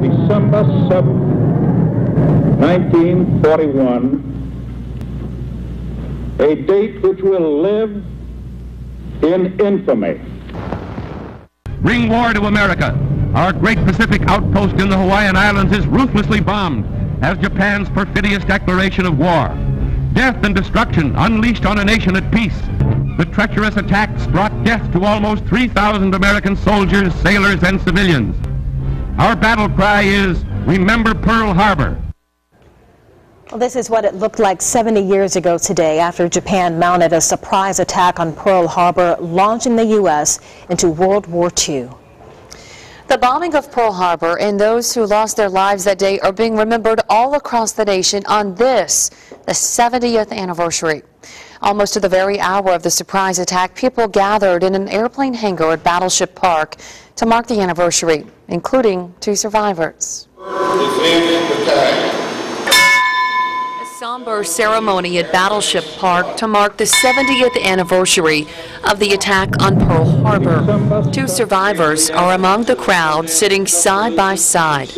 December 7th, 1941, a date which will live in infamy. Bring war to America. Our great Pacific outpost in the Hawaiian Islands is ruthlessly bombed as Japan's perfidious declaration of war. Death and destruction unleashed on a nation at peace. The treacherous attacks brought death to almost 3,000 American soldiers, sailors, and civilians. Our battle cry is, remember Pearl Harbor. Well, this is what it looked like 70 years ago today after Japan mounted a surprise attack on Pearl Harbor, launching the U.S. into World War II. The bombing of Pearl Harbor and those who lost their lives that day are being remembered all across the nation on this, the 70th anniversary. Almost to the very hour of the surprise attack, people gathered in an airplane hangar at Battleship Park to mark the anniversary, including 2 survivors. A somber ceremony at Battleship Park to mark the 70th anniversary of the attack on Pearl Harbor. 2 survivors are among the crowd sitting side by side,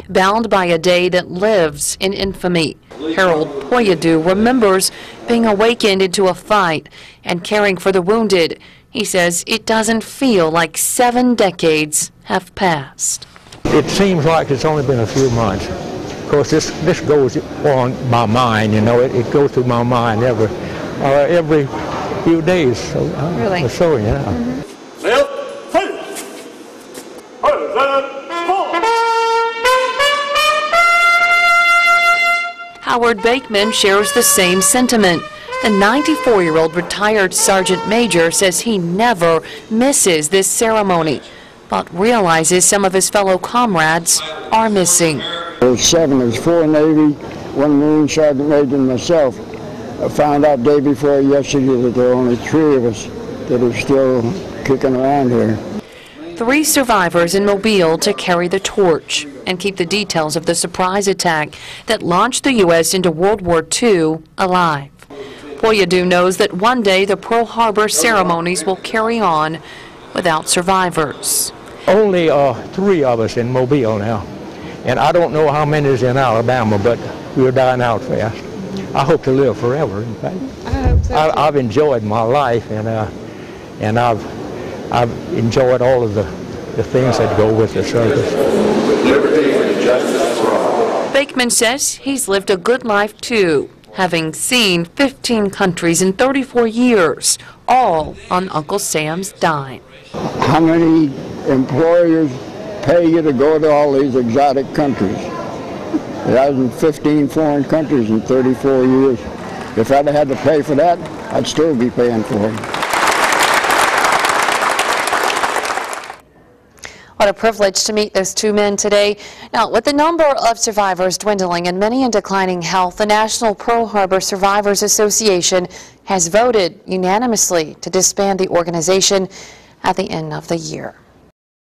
bound by a day that lives in infamy. Harold Poyadu remembers being awakened into a fight and caring for the wounded. He says it doesn't feel like 7 decades have passed. It seems like it's only been a few months. Of course, this goes on my mind, you know, it goes through my mind every few days. So, really? So, yeah. Howard Bakeman shares the same sentiment. The 94-year-old retired sergeant major says he never misses this ceremony, but realizes some of his fellow comrades are missing. There's 7, there's 4 Navy, 1 Marine sergeant major and myself. I found out day before yesterday that there are only 3 of us that are still kicking around here. 3 survivors in Mobile to carry the torch and keep the details of the surprise attack that launched the U.S. into World War II alive. Poyadu knows that one day the Pearl Harbor ceremonies will carry on without survivors. Only 3 of us in Mobile now, and I don't know how many is in Alabama, but we're dying out fast. I hope to live forever, in fact. I hope so. I've enjoyed my life, and I've enjoyed all of the things that go with the service. Liberty and justice for all. Bakeman says he's lived a good life too, having seen 15 countries in 34 years, all on Uncle Sam's dime. How many employers pay you to go to all these exotic countries? I was in 15 foreign countries in 34 years. If I'd had to pay for that, I'd still be paying for it. What a privilege to meet those 2 men today. Now, with the number of survivors dwindling and many in declining health, the National Pearl Harbor Survivors Association has voted unanimously to disband the organization at the end of the year.